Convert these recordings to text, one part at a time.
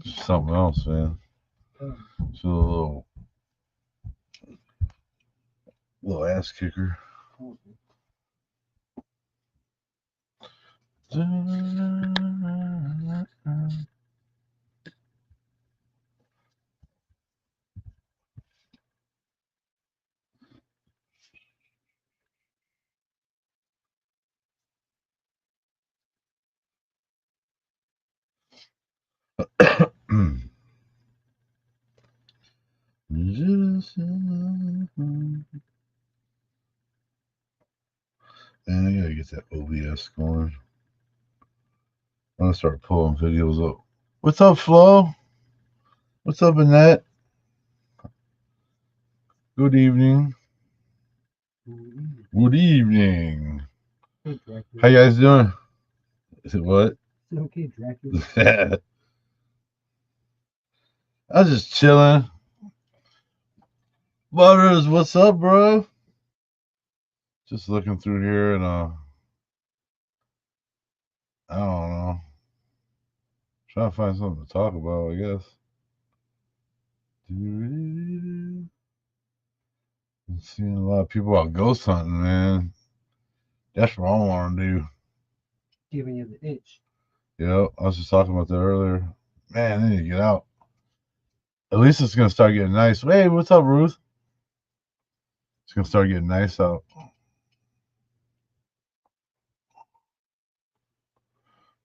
Something else, man. It's a little ass kicker. Man, I gotta get that OBS going. I'm gonna start pulling videos up. What's up, Flo? What's up, Annette? Good evening. Good evening. How you guys doing? Is it what? Okay, Dracula. I was just chilling. Butters, what's up, bro? Just looking through here and I don't know. Trying to find something to talk about, I guess. I'm seeing a lot of people out ghost hunting, man. That's what I want to do. Giving you the itch. Yep, I was just talking about that earlier. Man, I need to get out. At least it's gonna start getting nice. Hey, what's up, Ruth? It's gonna start getting nice out.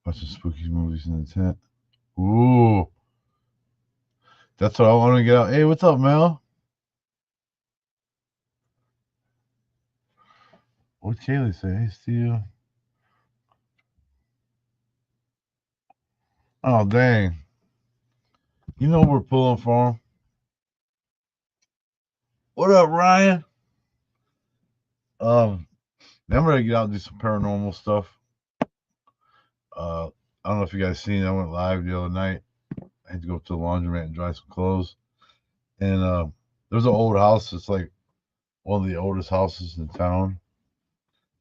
Watching spooky movies in the tent. Ooh, that's what I want to get out. Hey, what's up, Mel? What'd Kaylee say? Hey, Steve. Oh, dang. You know we're pulling for him. What up, Ryan? I'm ready to get out and do some paranormal stuff. I don't know if you guys seen. I went live the other night. I had to go up to the laundromat and dry some clothes. And there's an old house. It's like one of the oldest houses in town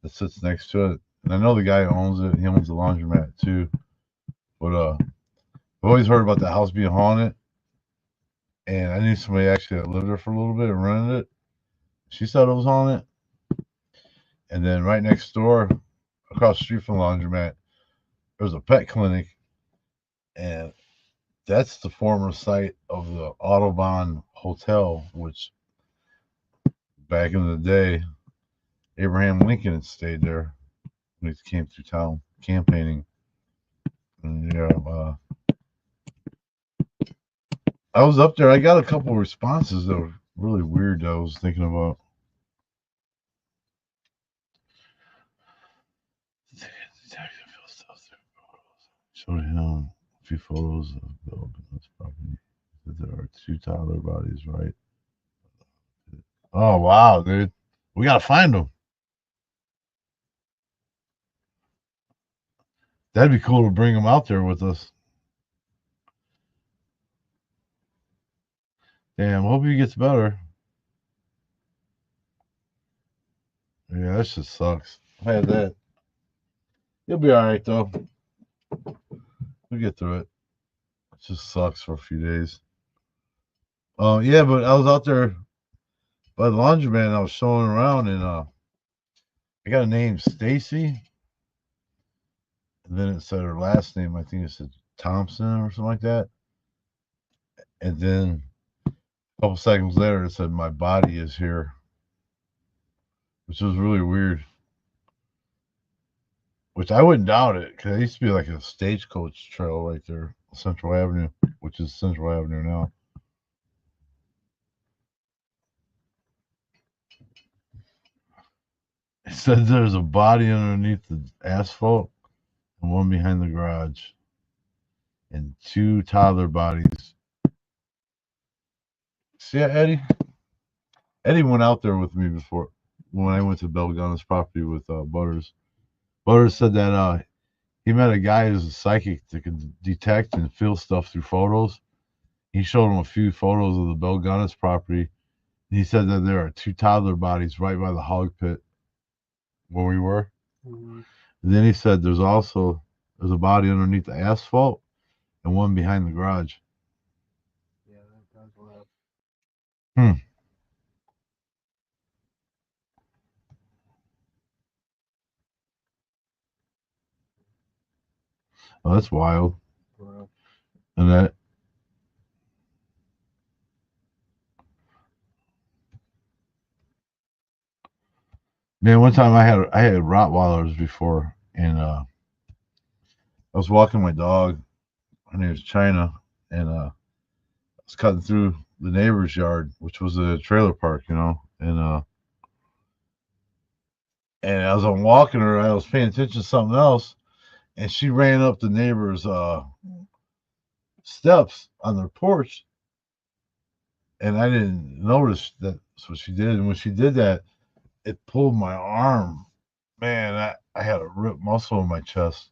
that sits next to it. And I know the guy who owns it. He owns the laundromat too. But I've always heard about the house being haunted. And I knew somebody actually that lived there for a little bit and rented it. She said it was haunted. And then right next door, across the street from the laundromat, there's a pet clinic. And that's the former site of the Audubon Hotel, which back in the day, Abraham Lincoln had stayed there when he came through town campaigning. And I was up there. I got a couple of responses that were really weird that I was thinking about. Showed him a few photos of Bill Bennett's property. There are two toddler bodies, right? Oh, wow, dude. We got to find them. That'd be cool to bring them out there with us. Damn, hope he gets better. Yeah, that shit sucks. I had that. You'll be all right, though. We'll get through it. It just sucks for a few days. Yeah, but I was out there by the laundromat and I was showing around and I got a name Stacy. And then it said her last name, I think it said Thompson or something like that. And then a couple seconds later it said my body is here. Which was really weird. Which I wouldn't doubt it, because it used to be like a stagecoach trail right there, Central Avenue, which is Central Avenue now. It said there's a body underneath the asphalt and one behind the garage. And two toddler bodies. See, Eddie? Eddie went out there with me before when I went to Belgana's property with Butters. Butters said that he met a guy who's a psychic that can detect and feel stuff through photos. He showed him a few photos of the Belgana's property. He said that there are two toddler bodies right by the hog pit where we were. Mm-hmm. And then he said there's a body underneath the asphalt, and one behind the garage. Yeah, that does loud. Oh, that's wild. Bro. And that, man, one time I had Rottweilers before, and I was walking my dog. Her name was China, and I was cutting through the neighbor's yard, which was a trailer park, you know, and as I'm walking her, I was paying attention to something else, and she ran up the neighbor's steps on their porch, and I didn't notice that's what she did. And when she did that, it pulled my arm. Man, I had a ripped muscle in my chest.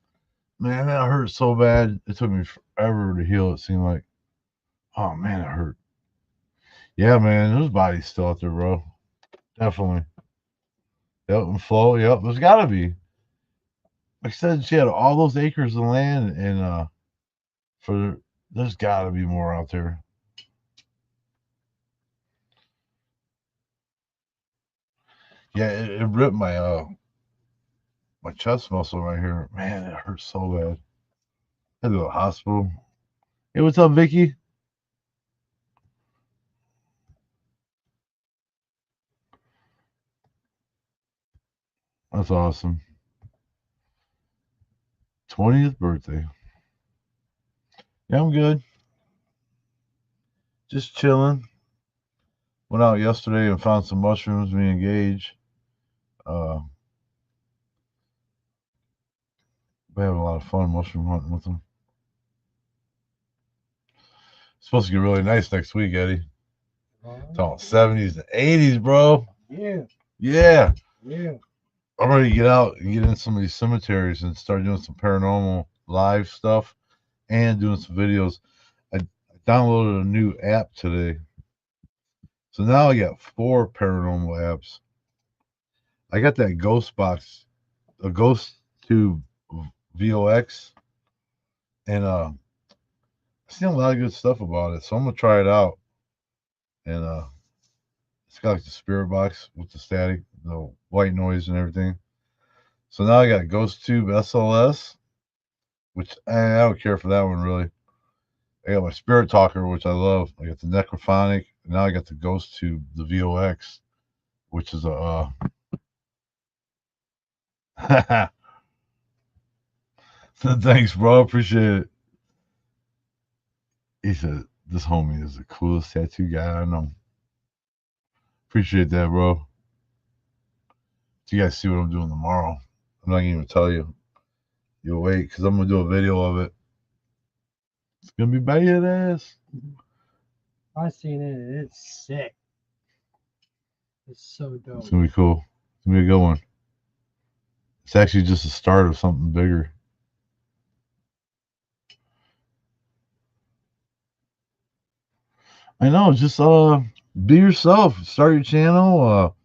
Man, that hurt so bad. It took me forever to heal. It seemed like, oh man, it hurt. Yeah, man, there's bodies still out there, bro. Definitely. Yep, and Flo. Yep, there's got to be. Like I said, she had all those acres of land, and for there's got to be more out there. Yeah, it ripped my chest muscle right here. Man, it hurts so bad. I had to go to the hospital. Hey, what's up, Vicky? That's awesome. 20th birthday. Yeah, I'm good. Just chilling. Went out yesterday and found some mushrooms. Me and Gage. We having a lot of fun mushroom hunting with them. It's supposed to get really nice next week, Eddie. Talking 70s and 80s, bro. Yeah. Yeah. Yeah. I'm ready to get out and get in some of these cemeteries and start doing some paranormal live stuff and doing some videos. I downloaded a new app today. So now I got 4 paranormal apps. I got that Ghost Box, a Ghost Tube VOX, and I've seen a lot of good stuff about it. So I'm gonna try it out. And it's got like the spirit box with the static, the white noise and everything. So now I got Ghost Tube SLS, which I don't care for that one really. I got my Spirit Talker, which I love. I got the Necrophonic. And now I got the Ghost Tube, the VOX, which is a. Thanks, bro. Appreciate it. He said, "This homie is the coolest tattoo guy I know." Appreciate that, bro. So you guys see what I'm doing tomorrow. I'm not gonna even tell you. You'll wait because I'm gonna do a video of it. It's gonna be badass. I seen it and it's sick. It's so dope. It's gonna be cool. It's gonna be a good one. It's actually just the start of something bigger. I know. Just be yourself. Start your channel.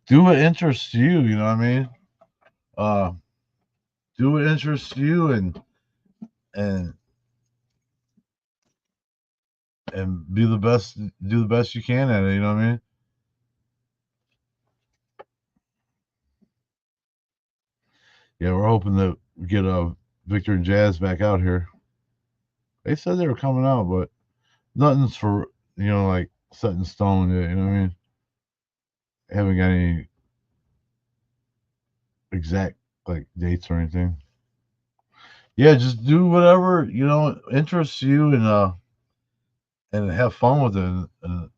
Do what interests you. You know what I mean? Uh, do what interests you and and be the best. Do the best you can at it. You know what I mean? Yeah, we're hoping that we get Victor and Jazz back out here. They said they were coming out, but nothing's for like set in stone yet. You know what I mean? Haven't got any exact like dates or anything. Yeah, just do whatever interests you and have fun with it. And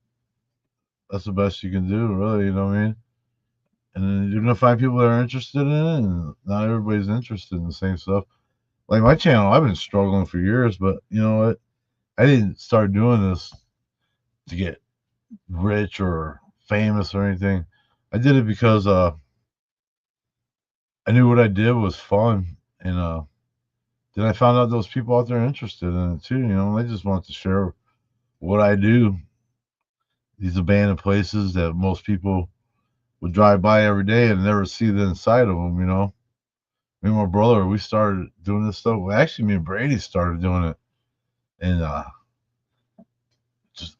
that's the best you can do, really. You know what I mean? And then you're gonna find people that are interested in it, and not everybody's interested in the same stuff. Like my channel, I've been struggling for years, but you know what? I didn't start doing this to get rich or famous or anything. I did it because I knew what I did was fun, and then I found out those people out there interested in it too. They just want to share what I do. These abandoned places that most people would drive by every day and never see the inside of them. Me and my brother, we started doing this stuff. Well, actually, me and Brady started doing it And just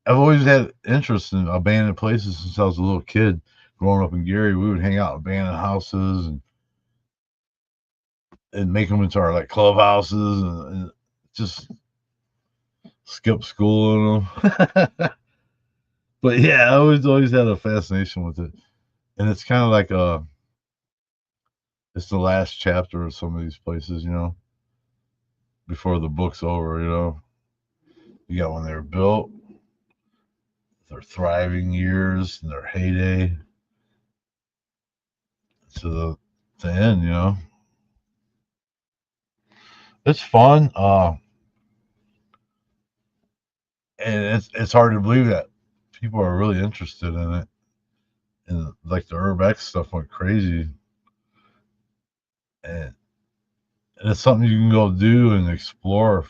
I've always had interest in abandoned places since I was a little kid. Growing up in Gary, we would hang out in abandoned houses and make them into our like clubhouses and just skip school in them. But yeah, I always had a fascination with it, and it's kind of like it's the last chapter of some of these places, before the book's over. You got when they were built, their thriving years, and their heyday to the end. It's fun, and it's hard to believe that people are really interested in it, and like the urbex stuff went crazy, and it's something you can go do and explore.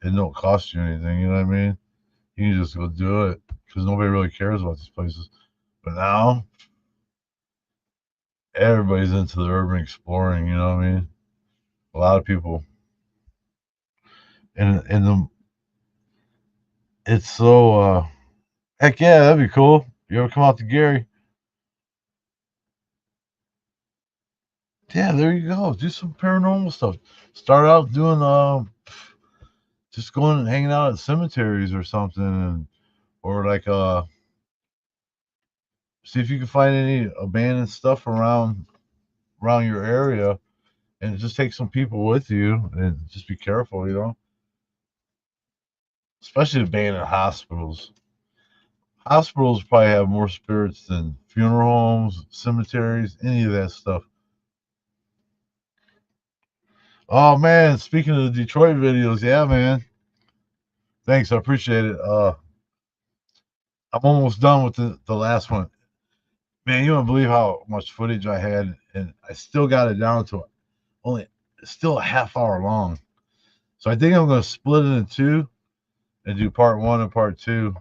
It don't cost you anything. You know what I mean? You can just go do it because nobody really cares about these places. But now everybody's into the urban exploring. You know what I mean? A lot of people, and it's so heck yeah, that'd be cool. You ever come out to Gary? Yeah, there you go. Do some paranormal stuff. Start out doing just going and hanging out at cemeteries or something, or like see if you can find any abandoned stuff around your area, and just take some people with you, and just be careful. Especially abandoned hospitals. Hospitals probably have more spirits than funeral homes, cemeteries, any of that stuff. Oh man, speaking of the Detroit videos, yeah, man. Thanks, I appreciate it. I'm almost done with the last one. Man, you don't believe how much footage I had, and I still got it down to only still a half hour long. So I think I'm going to split it in two and do part one and part two.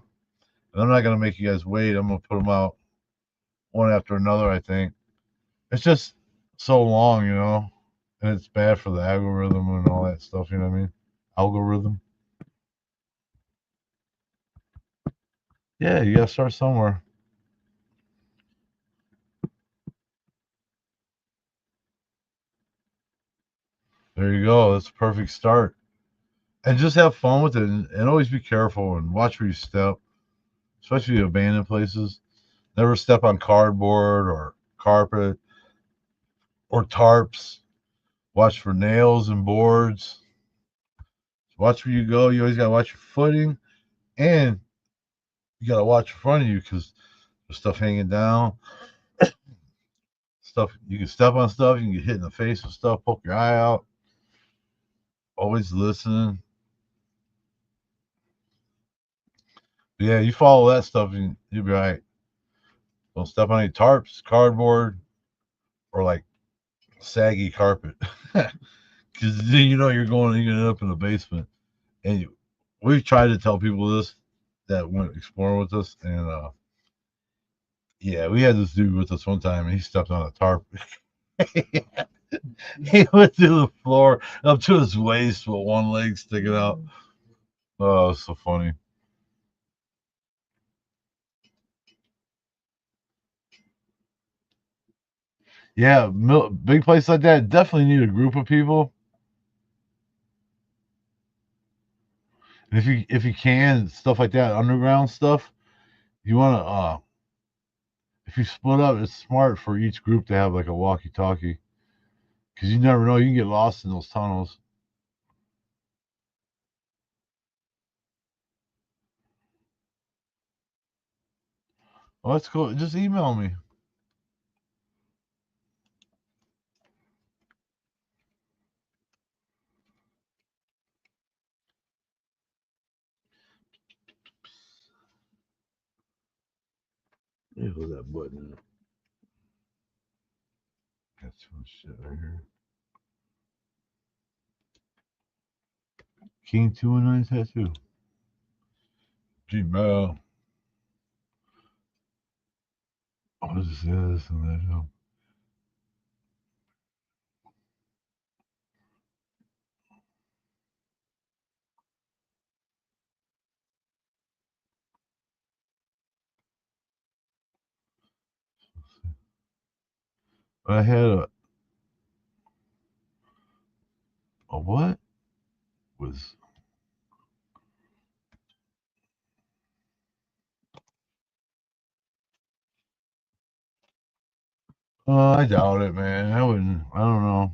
And I'm not going to make you guys wait. I'm going to put them out one after another. I think it's just so long, and it's bad for the algorithm and all that stuff. You know what I mean? Algorithm. Yeah, you got to start somewhere. There you go. That's a perfect start. And just have fun with it, and always be careful and watch where you step, especially abandoned places. Never step on cardboard or carpet or tarps. Watch for nails and boards. Watch where you go. You always got to watch your footing, and you got to watch in front of you because there's stuff hanging down. Stuff you can step on stuff. You can get hit in the face with stuff. Poke your eye out. Always listening. But yeah, you follow that stuff, and you'll be all right. Don't step on any tarps, cardboard, or like saggy carpet. Because then you're going to end up in the basement. And we've tried to tell people this that went exploring with us, and yeah, we had this dude with us one time, and he stepped on a tarp. He went through the floor up to his waist with one leg sticking out. Oh, it's so funny. Yeah, big place like that definitely need a group of people. And if you can stuff like that, underground stuff, you want to if you split up, it's smart for each group to have like a walkie-talkie because you never know, you can get lost in those tunnels. Oh, that's cool. Just email me. Let me hold that button. Got too much shit right here. King 219 tattoo. Gmail. What is this and that? I had a what was I doubt it, man. I wouldn't. I don't know.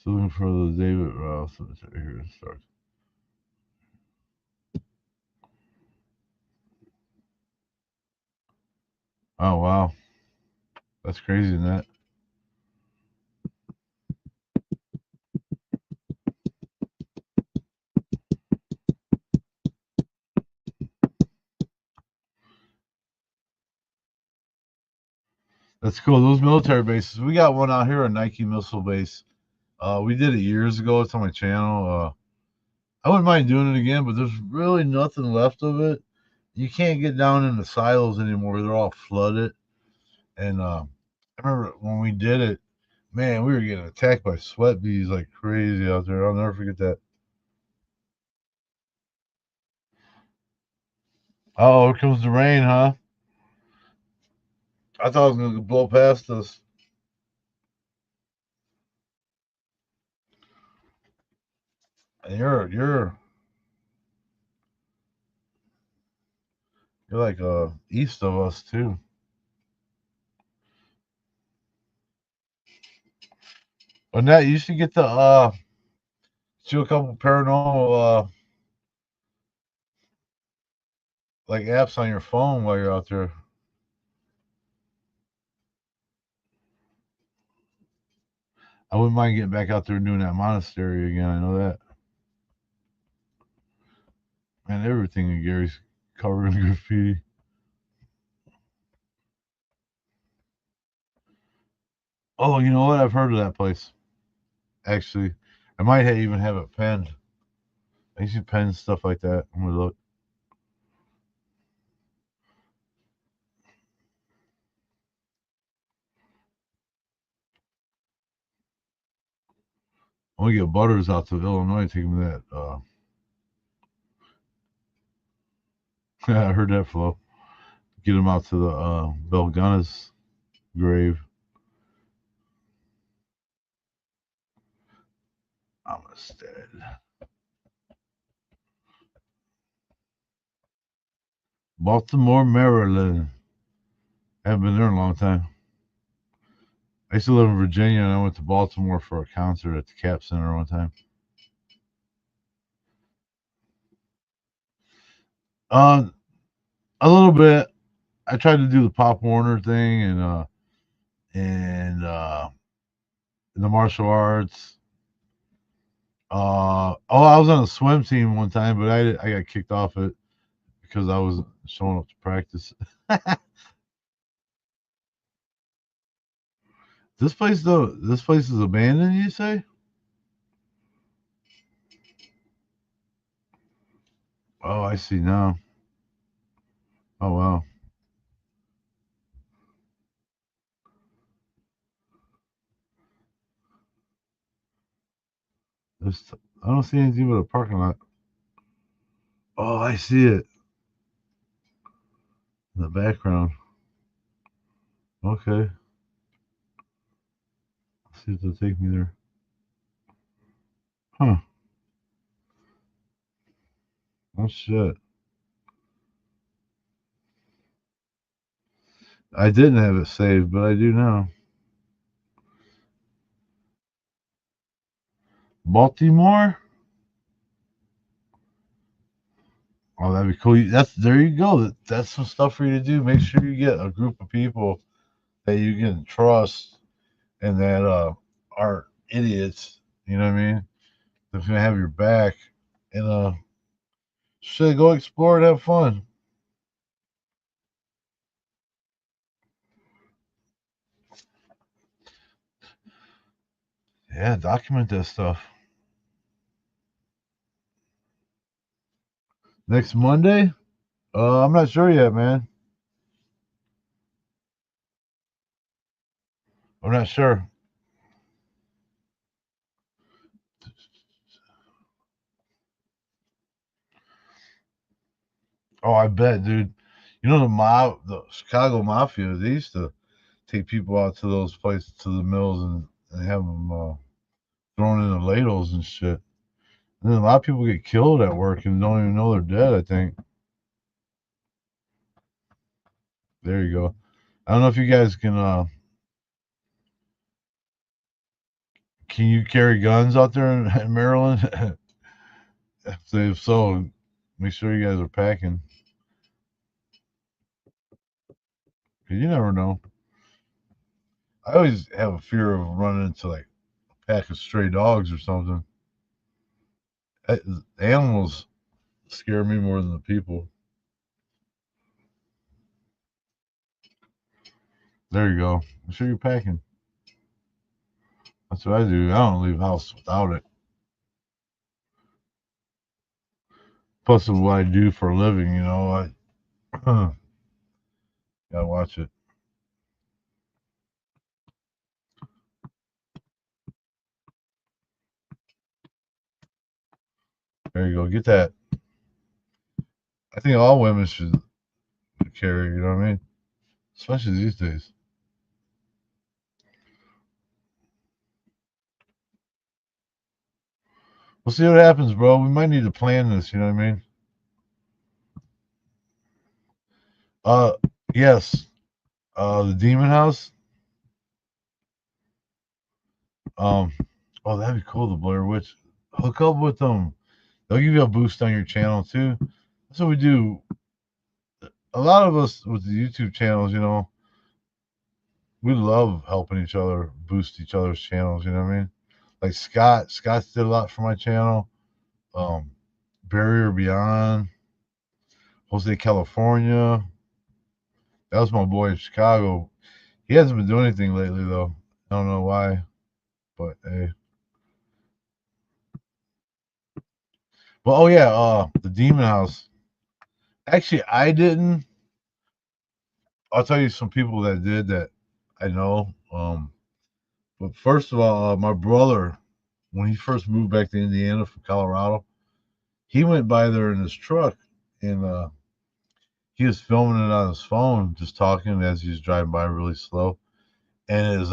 So looking for the David Rouse. Here it starts. Oh wow, that's crazy, isn't that? That's cool. Those military bases. We got one out here, a Nike missile base. We did it years ago. It's on my channel. I wouldn't mind doing it again, but there's really nothing left of it. You can't get down in the silos anymore. They're all flooded. And I remember when we did it, man, we were getting attacked by sweat bees like crazy out there. I'll never forget that. Oh, here comes the rain, huh? I thought it was gonna blow past us. And you're like east of us too. Annette, you should get the do a couple paranormal like apps on your phone while you're out there. I wouldn't mind getting back out there and doing that monastery again. I know that. Man, everything in Gary's covered in graffiti. Oh, you know what? I've heard of that place. Actually, I might even have it penned. I used to pen stuff like that. I'm gonna look. I'm gonna get Butters out to Illinois. Take him to that. I heard that flow. Get him out to the Belgunnis grave. Amistad. Baltimore, Maryland. I haven't been there in a long time. I used to live in Virginia, and I went to Baltimore for a concert at the Cap Center one time. Uh, a little bit. I tried to do the Pop Warner thing and the martial arts. I was on a swim team one time, but I got kicked off it because I was showing up to practice. This place is abandoned. You say? Oh, I see now. Oh wow. There's, I don't see anything but a parking lot. Oh, I see it in the background. Okay. Let's see if they'll take me there. Huh. Oh shit. I didn't have it saved, but I do now. Baltimore? Oh, that'd be cool. That's there you go. That's some stuff for you to do. Make sure you get a group of people that you can trust and that aren't idiots. You know what I mean? That's gonna have your back and should go explore and have fun. Yeah, document that stuff. Next Monday? I'm not sure yet, man. I'm not sure. Oh, I bet, dude. You know the Chicago Mafia. They used to take people out to those places, to the mills, and have them thrown in the ladles and shit. And then a lot of people get killed at work and don't even know they're dead. I think. There you go. I don't know if you guys can you carry guns out there in Maryland? If so, make sure you guys are packing. 'Cause you never know. I always have a fear of running into like a pack of stray dogs or something. Animals scare me more than the people. There you go. Make sure you're packing. That's what I do. I don't leave the house without it. Plus, of what I do for a living, I gotta watch it. There you go. Get that. I think all women should carry. You know what I mean? Especially these days. We'll see what happens, bro. We might need to plan this. You know what I mean? Uh, yes. The Demon House. Um, oh, that'd be cool. The Blair Witch. Hook up with them. They'll give you a boost on your channel too. That's what we do. A lot of us with the YouTube channels, we love helping each other boost each other's channels. You know what I mean? Like Scott's did a lot for my channel. Um, Barrier Beyond, Jose California. That was my boy in Chicago. He hasn't been doing anything lately though. I don't know why, but hey. But oh yeah, the Demon House. Actually, I didn't. I'll tell you some people that did that I know. But first of all, my brother, when he first moved back to Indiana from Colorado, he went by there in his truck and he was filming it on his phone, just talking as he was driving by really slow. And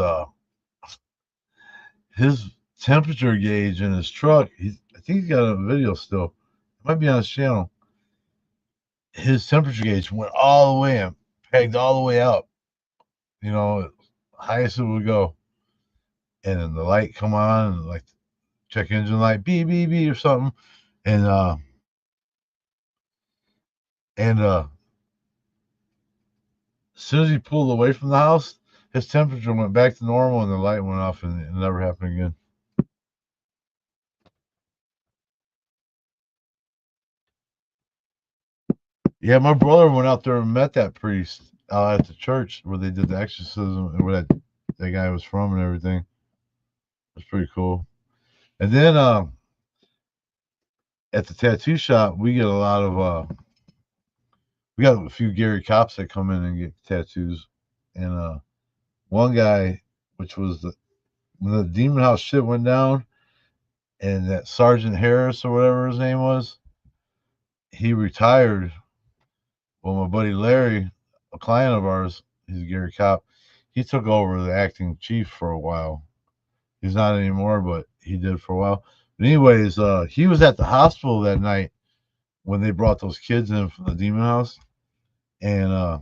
his temperature gauge in his truck, I think he's got a video still. It might be on his channel. His temperature gauge went all the way and pegged all the way up, highest it would go. And then the light come on, and like check engine light, beep beep beep or something, and as soon as he pulled away from the house, his temperature went back to normal, and the light went off, and it never happened again. Yeah, my brother went out there and met that priest at the church where they did the exorcism and where that guy was from and everything. It was pretty cool. And then at the tattoo shop, we get a lot of we got a few Gary cops that come in and get tattoos. And one guy, which was when the Demon House shit went down, and that Sergeant Harris or whatever his name was, he retired. Well, my buddy Larry, a client of ours, he's a Gary cop, he took over the acting chief for a while. He's not anymore, but he did for a while. But anyways, he was at the hospital that night when they brought those kids in from the Demon House. And I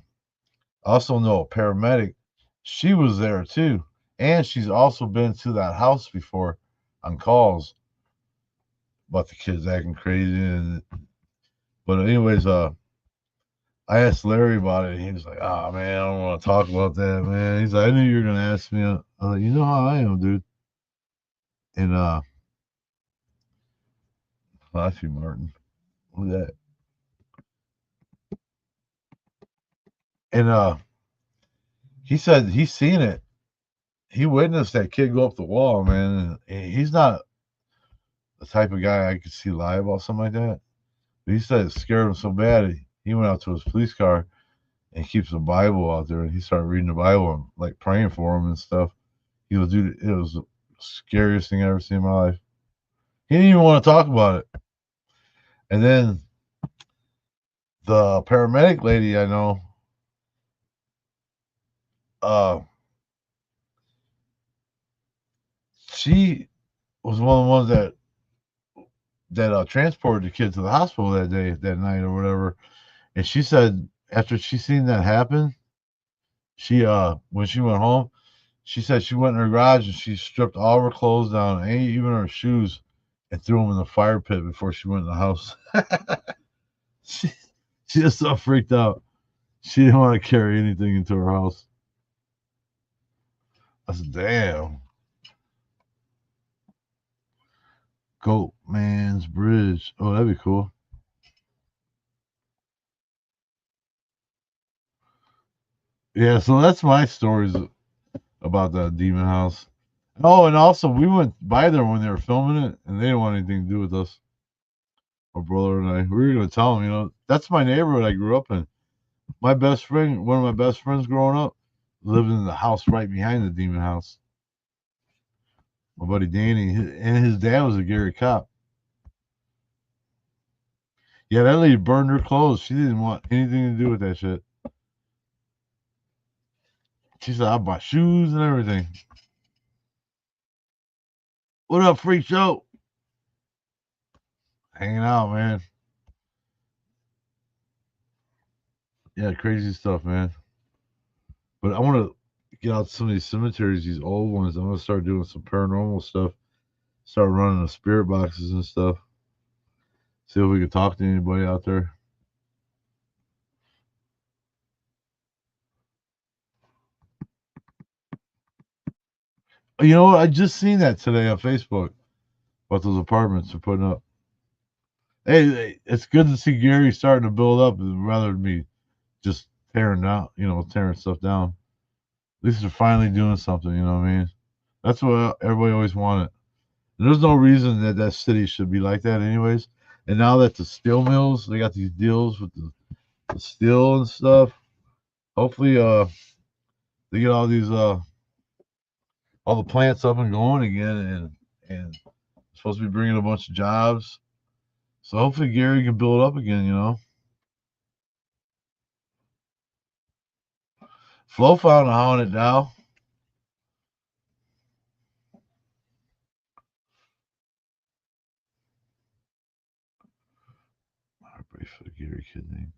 also know a paramedic. She was there too. And she's also been to that house before on calls about the kids acting crazy. But anyways, I asked Larry about it. And he was like, "Oh man, I don't want to talk about that, man." He's like, "I knew you were gonna ask me." I was like, "You know how I am, dude." And Matthew Martin, who's that? And he said he's seen it. He witnessed that kid go up the wall, man. And he's not the type of guy I could see lie about something like that. But he said it scared him so bad he went out to his police car and keeps a Bible out there, and he started reading the Bible and like praying for him and stuff. He was, dude, it was the scariest thing I ever seen in my life. He didn't even want to talk about it. And then The paramedic lady I know, uh, she was one of the ones that transported the kid to the hospital that night or whatever. And she said after she seen that happen, she when she went home, she said she went in her garage and she stripped all her clothes down, and even her shoes, and threw them in the fire pit before she went in the house. she she just so freaked out. She didn't want to carry anything into her house. I said, "Damn, Goat Man's Bridge. Oh, that'd be cool." Yeah, so that's my stories about that demon house. Oh, and also we went by there when they were filming it, and they didn't want anything to do with us. My brother and I, we were gonna tell them, that's my neighborhood I grew up in. My best friend, one of my best friends growing up, lived in the house right behind the demon house. My buddy Danny, and his dad was a Gary cop. Yeah, that lady burned her clothes. She didn't want anything to do with that shit. She said, "I bought shoes and everything." What up, freak show? Hanging out, man. Yeah, crazy stuff, man. But I want to get out some of these cemeteries, these old ones. I'm gonna start doing some paranormal stuff. Start running the spirit boxes and stuff. See if we can talk to anybody out there. You know what? I just seen that today on Facebook. What those apartments are putting up. Hey, it's good to see Gary starting to build up rather than me just tearing down, tearing stuff down. At least they're finally doing something, you know what I mean? That's what everybody always wanted. And there's no reason that city should be like that, anyways. And now that the steel mills, they got these deals with the steel and stuff. Hopefully, they get all the plants up and going again, and supposed to be bringing a bunch of jobs. So hopefully Gary can build up again. Flo found a haunted doll. Heartbreak for the Gary kid name.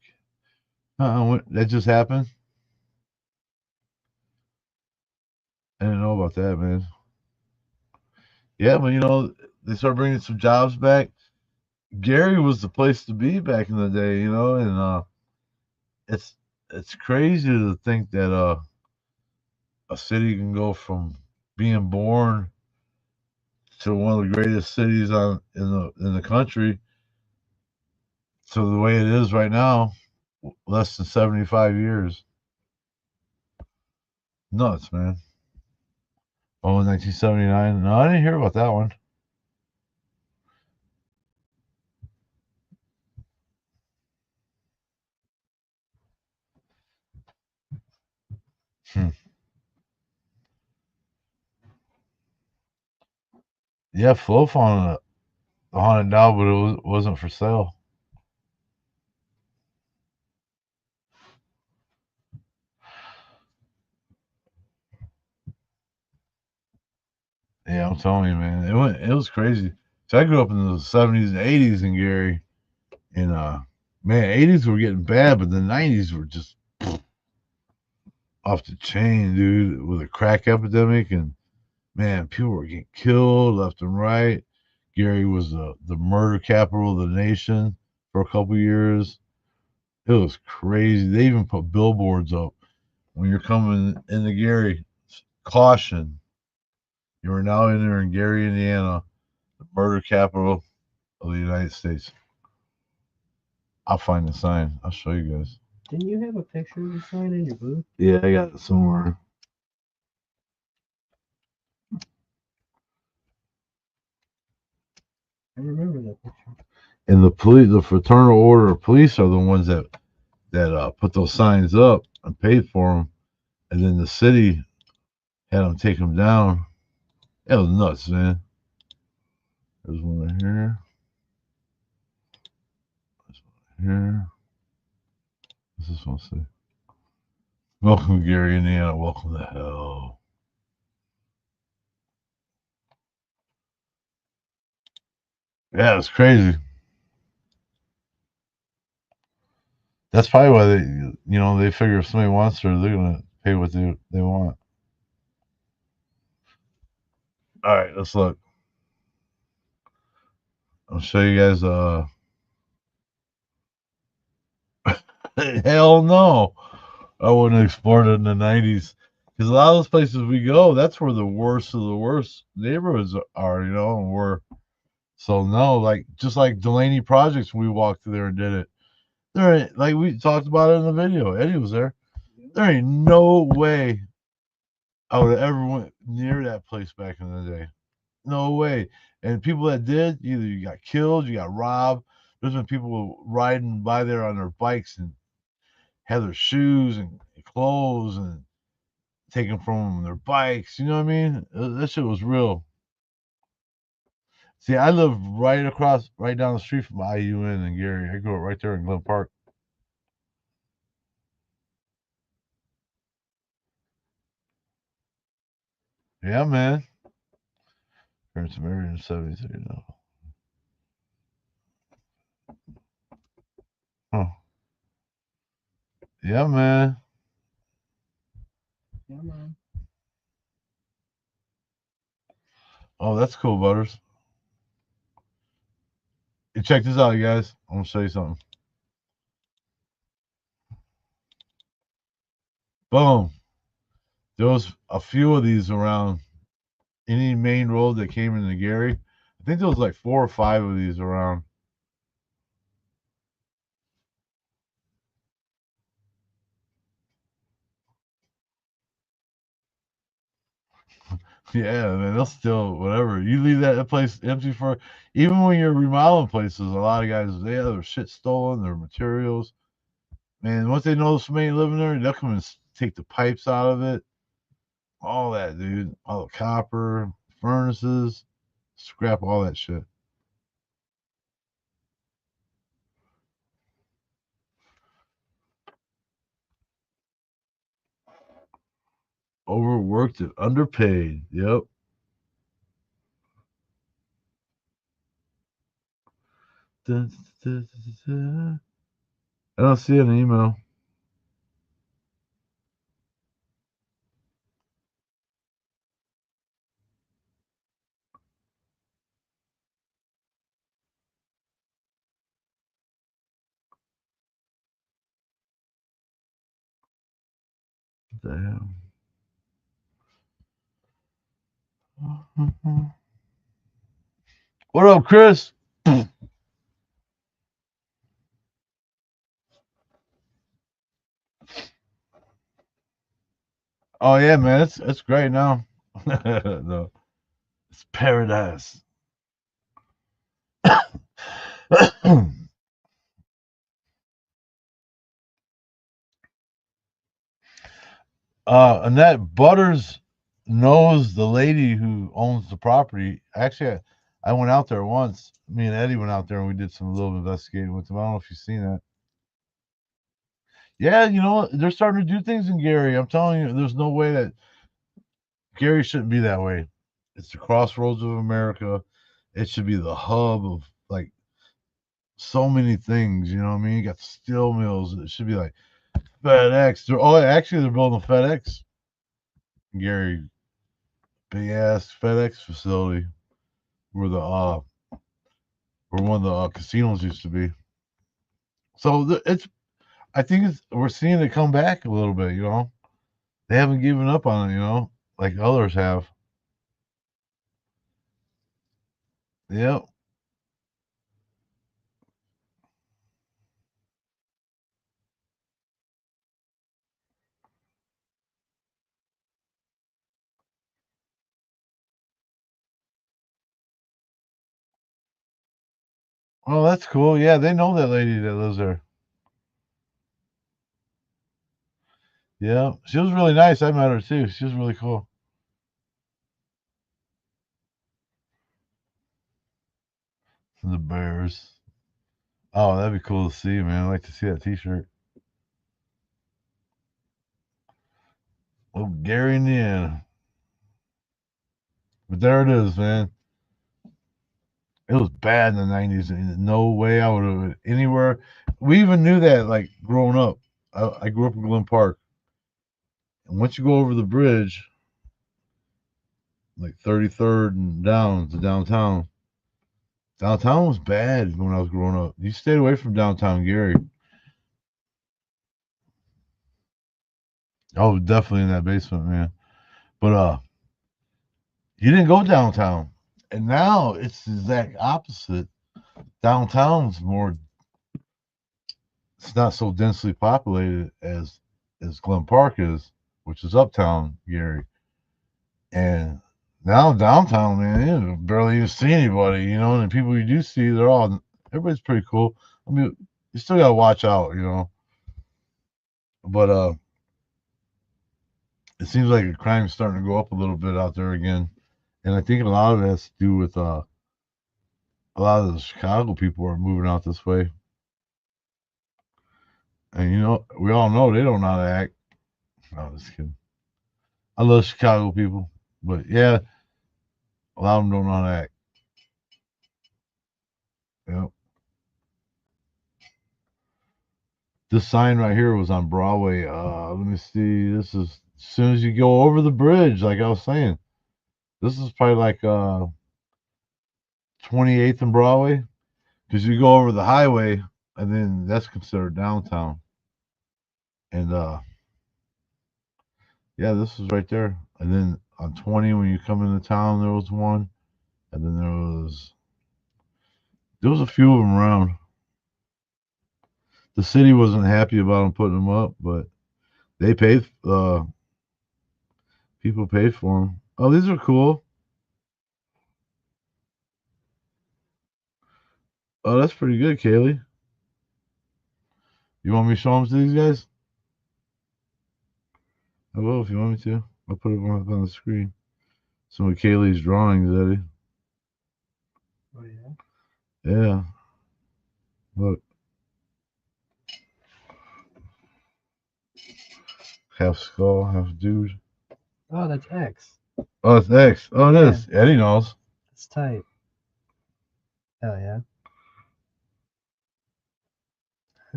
That just happened. I didn't know about that, man. Yeah, but they start bringing some jobs back. Gary was the place to be back in the day, and it's it's crazy to think that a city can go from being born to one of the greatest cities in the country to the way it is right now, less than 75 years. Nuts, man. Oh, 1979. No, I didn't hear about that one. Hmm. Yeah, Flo found a haunted doll, but wasn't for sale. Yeah, I'm telling you, man, it was crazy. So I grew up in the 70s and 80s in Gary, and man, 80s were getting bad, but the 90s were just off the chain, dude, with a crack epidemic, and man, people were getting killed left and right. Gary was the murder capital of the nation for a couple years. It was crazy. They even put billboards up when you're coming into Gary. Caution: you are now entering Gary, Indiana, the murder capital of the United States. I'll find the sign. I'll show you guys. Didn't you have a picture of the sign in your booth? Yeah, I got it somewhere. I remember that picture. And the fraternal order of police are the ones that put those signs up and paid for them, and then the city had them take them down. It was nuts, man. There's one right here. There's one right here. What's this one say? Welcome, Gary, Indiana. Welcome to hell. Yeah, it's crazy. That's probably why they figure if somebody wants her, they're gonna pay what they want. All right, let's look. I'll show you guys. Hell no, I wouldn't have explored it in the '90s because a lot of those places we go, that's where the worst of the worst neighborhoods are. And we're so no, like just like Delaney Projects, we walked through there and did it. There ain't like we talked about it in the video. Eddie was there. There ain't no way I would have ever went near that place back in the day. No way. And people that did, either you got killed, you got robbed. There's been people riding by there on their bikes and had their shoes and clothes and taken from them their bikes. You know what I mean? That shit was real. See, I live right down the street from IUN and Gary. I grew up right there in Glen Park. Yeah, man. Parents married in '73 now. Huh. Yeah, man. Yeah, man. Oh, that's cool, Butters. Hey, check this out, you guys. I'm gonna show you something. Boom. There was a few of these around any main road that came into Gary. I think there was like 4 or 5 of these around. Yeah, man, they'll still whatever. You leave that place empty for even when you're remodeling places. A lot of guys they have their shit stolen, their materials. Man, once they know somebody living there, they'll come and take the pipes out of it. All that, dude. All the copper, furnaces, scrap all that shit. Overworked and underpaid. Yep. Dun, dun, dun, dun. I don't see an email. Damn. What up, Chris? Oh yeah, man, it's great now. No, it's paradise. Annette Butters knows the lady who owns the property. Actually, I went out there once. Me and Eddie went out there and we did some little investigating with them. I don't know if you've seen that. Yeah, you know what? They're starting to do things in Gary. I'm telling you, there's no way that Gary shouldn't be that way. It's the crossroads of America. It should be the hub of like so many things. You know what I mean? You got steel mills. It should be like FedEx. Actually they're building a FedEx. Gary, big ass FedEx facility where one of the casinos used to be. So I think we're seeing it come back a little bit. They haven't given up on it. Like others have. Yep. Oh, that's cool. Yeah, they know that lady that lives there. Yeah, she was really nice. I met her too. She was really cool. The Bears. Oh, that'd be cool to see, man. I'd like to see that T-shirt. Oh, Gary, Indiana. But there it is, man. It was bad in the 90s. And no way I would have anywhere. We even knew that, like, growing up. I grew up in Glen Park. And once you go over the bridge, like 33rd and down to downtown, downtown was bad when I was growing up. You stayed away from downtown Gary. I was definitely in that basement, man. But you didn't go downtown. And now it's the exact opposite. Downtown's more, it's not so densely populated as Glen Park is, which is uptown Gary. And now downtown, man, you barely even see anybody, you know, and the people you do see, everybody's pretty cool. I mean, you still gotta watch out, you know. But it seems like the crime's starting to go up a little bit out there again. And I think a lot of it has to do with a lot of the Chicago people are moving out this way. And you know, we all know they don't know how to act. No, I'm just kidding. I love Chicago people, but yeah, a lot of them don't know how to act. Yep. This sign right here was on Broadway. Let me see. This is as soon as you go over the bridge, like I was saying. This is probably like 28th and Broadway, because you go over the highway, and then that's considered downtown. And yeah, this is right there. And then on 20, when you come into town, there was one, and then there was a few of them around. The city wasn't happy about them putting them up, but they paid. People paid for them. Oh, these are cool. Oh, that's pretty good, Kaylee. You want me to show them to these guys? I will if you want me to. I'll put them up on the screen. Some of Kaylee's drawings, Eddie. Oh yeah. Yeah. Look. Half skull, half dude. Oh, that's X. Oh, it's X. Oh, it is. Eddie knows. It's tight. Hell yeah.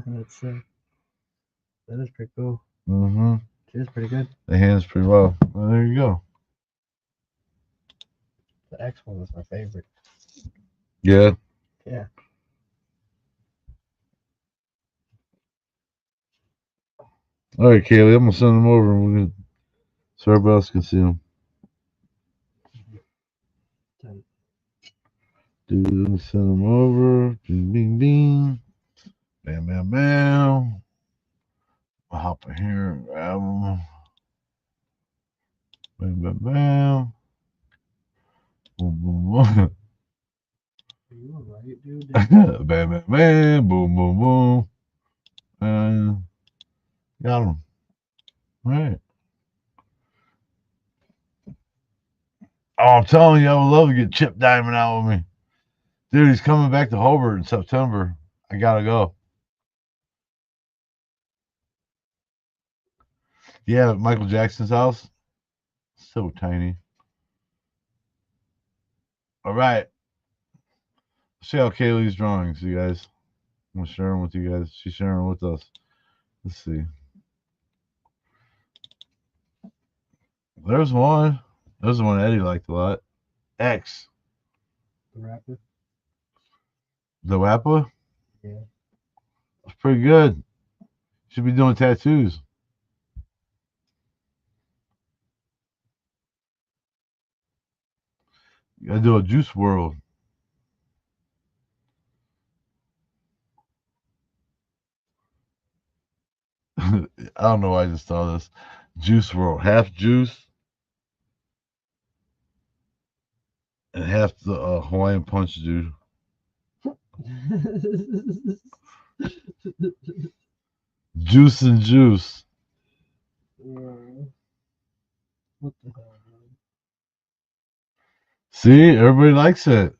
That's sick. That is pretty cool. Mm-hmm. It is pretty good. The hand's pretty well. Well, there you go. The X one was my favorite. Yeah. Yeah. All right, Kaylee, I'm gonna send them over, and we're gonna so everybody else can see them. Tight. Dude, send them over. Bing, bing, bing. Bam, bam, bam. I'll hop in here and grab them. Bam, bam, bam. Boom, boom, boom. You alright, dude? Bam, bam, bam. Boom, boom, boom. And got them. All right. Oh, I'm telling you, I would love to get Chip Diamond out with me. Dude, he's coming back to Hobart in September. I gotta go. Yeah, Michael Jackson's house. So tiny. All right. See how Kaylee's drawings, you guys. I'm gonna share them with you guys. She's sharing with us. Let's see. There's one. There's the one Eddie liked a lot. X. The rapper? The Wappa? Yeah. That's pretty good. Should be doing tattoos. You gotta do a Juice World. I don't know why I just saw this. Juice World. Half juice and half the Hawaiian Punch dude. Juice and juice. What the hell, man? See, everybody likes it.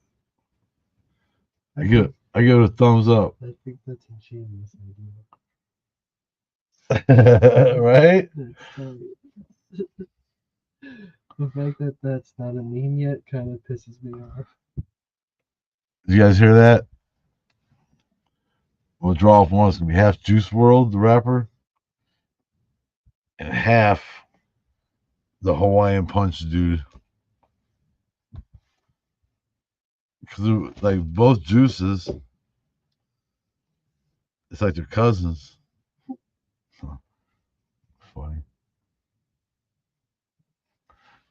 I give it a thumbs up. I think that's a genius idea. Right? The fact that that's not a meme yet kind of pisses me off. Did you guys hear that? We'll draw off one. It's gonna be half Juice World, the rapper, and half the Hawaiian Punch dude. Because like both Juices, it's like they're cousins. Funny.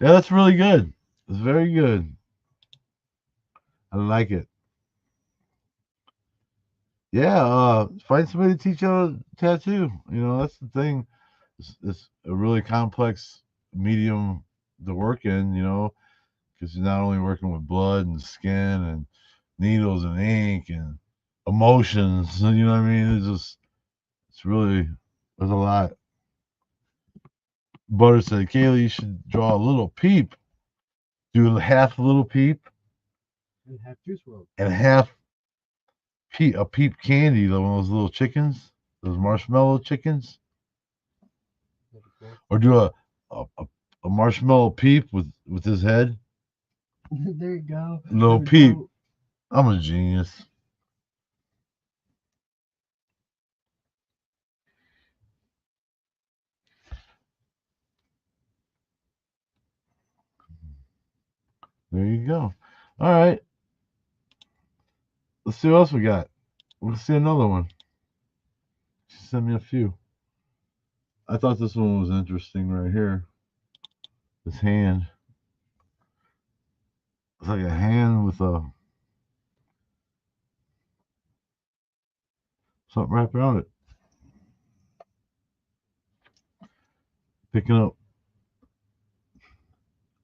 Yeah, that's really good. It's very good. I like it. Yeah, find somebody to teach you how to tattoo. You know, that's the thing. It's a really complex medium to work in, you know, because you're not only working with blood and skin and needles and ink and emotions, you know what I mean? It's really, there's a lot. Butter said, Kaylee, you should draw a little peep. Do half a little peep And have Juice WRLD. and half a peep candy, one of those little chickens, those marshmallow chickens. Or do a marshmallow peep with his head. There you go. Little peep. Go. I'm a genius. There you go. All right. Let's see what else we got. Let's see another one. She sent me a few. I thought this one was interesting right here. This hand. It's like a hand with a something wrapped around it. Picking up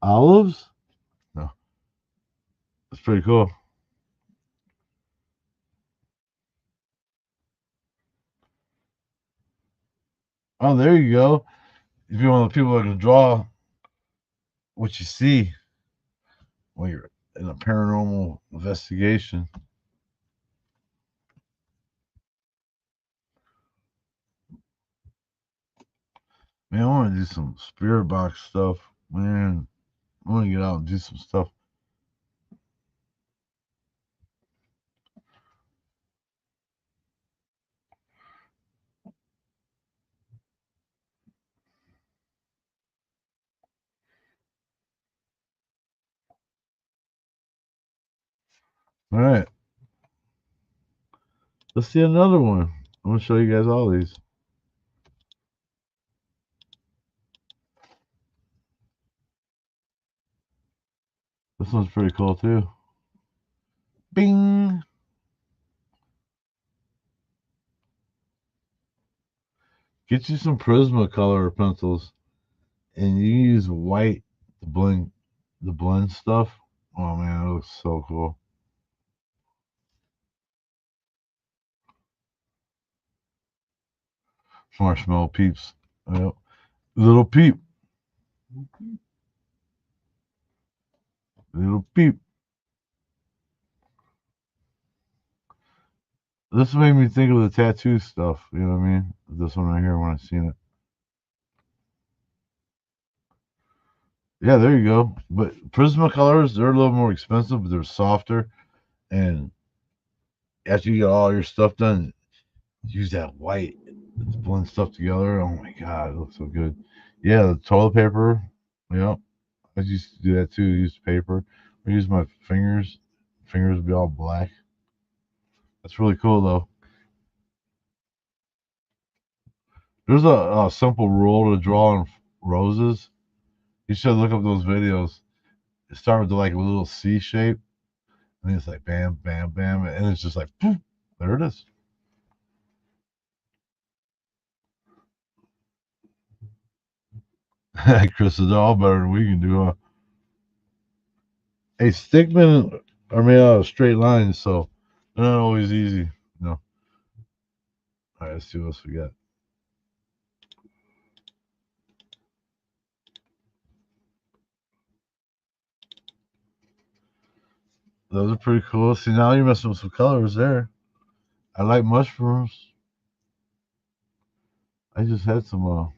olives? No. That's pretty cool. Oh, there you go. If you want people to draw what you see when you're in a paranormal investigation. Man, I want to do some spirit box stuff. Man, I want to get out and do some stuff. All right. Let's see another one. I'm going to show you guys all these. This one's pretty cool too. Bing! Get you some Prismacolor pencils and you use white to blend the blend stuff. Oh man, it looks so cool. Marshmallow peeps. Yep. Little peep. Little peep. This made me think of the tattoo stuff. You know what I mean? This one right here when I seen it. Yeah, there you go. But Prismacolors, they're a little more expensive, but they're softer. And after you get all your stuff done, use that white to blend stuff together. Oh my god, it looks so good. Yeah, the toilet paper. Yep. I used to do that too. Use paper. I use my fingers. Fingers would be all black. That's really cool though. There's a simple rule to draw on roses. You should look up those videos. Start with like a little C shape, and then it's like bam, bam, bam, and it's just like poof, there it is. Chris is all better than we can do. Huh? Hey, stickmen are made out of straight lines, so they're not always easy. No. All right, let's see what else we got. Those are pretty cool. See, now you're messing with some colors there. I like mushrooms. I just had some,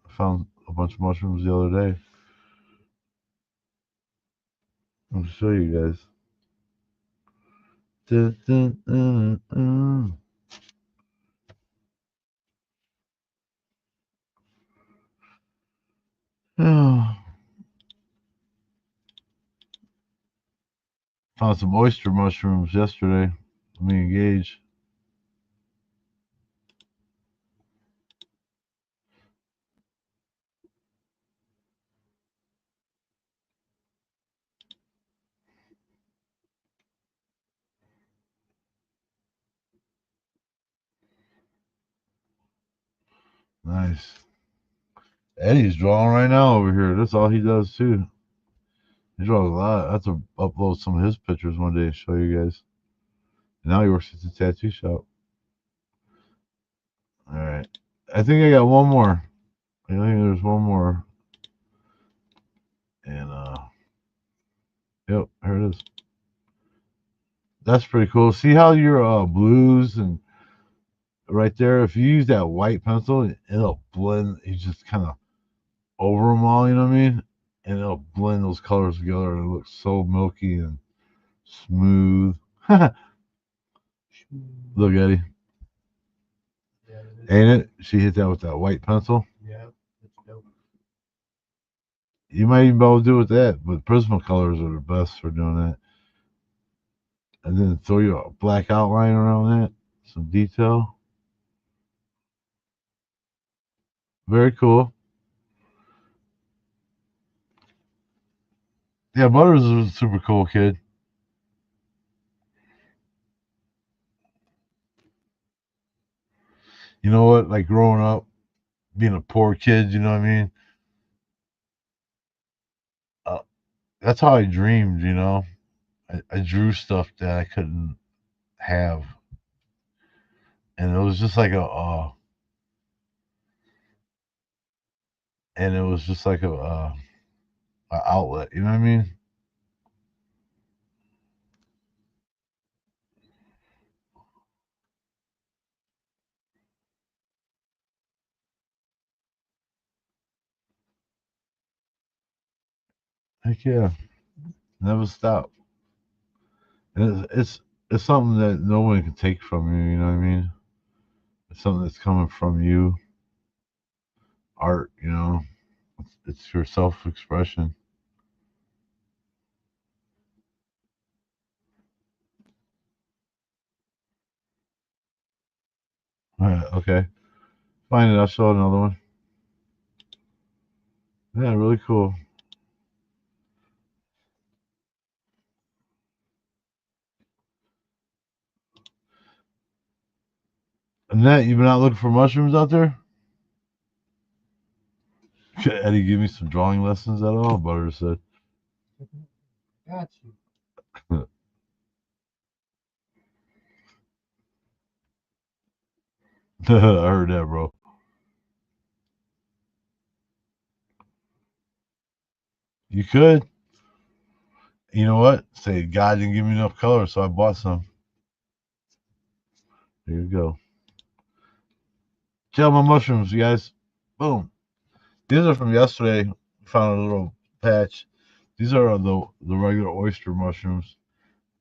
found a bunch of mushrooms the other day. I'll show you guys. Dun, dun, Oh. Found some oyster mushrooms yesterday. Me and Gage. Nice. Eddie's drawing right now over here. That's all he does too. He draws a lot. I have to upload some of his pictures one day and show you guys. And now he works at the tattoo shop. All right. I think I got one more. I think there's one more. And yep, here it is. That's pretty cool. See how your blues and right there, if you use that white pencil, it'll blend. You just kind of over them all, you know what I mean? And it'll blend those colors together. It looks so milky and smooth. Look, Eddie. Yeah, Ain't it? She hit that with that white pencil. yeah, it's dope. You might even be able to do it with that, but Prismacolors are the best for doing that. And then throw you a black outline around that, some detail. Very cool. Yeah, Butters is a super cool kid. You know what? Like growing up, being a poor kid, you know what I mean? Uh, that's how I dreamed, you know? I drew stuff that I couldn't have. And it was just like and it was just like a outlet, you know what I mean? Heck yeah. Never stop. And it's something that no one can take from you, you know what I mean? It's something that's coming from you, art, you know. It's your self expression. All right, okay. Find it, I'll show another one. Yeah, really cool. Annette, you been out looking for mushrooms out there? Could Eddie give me some drawing lessons at all? Butter said. Got you. I heard that, bro. You could. You know what? Say God didn't give me enough color, so I bought some. There you go. Check out my mushrooms, you guys. Boom. These are from yesterday. Found a little patch. These are the regular oyster mushrooms.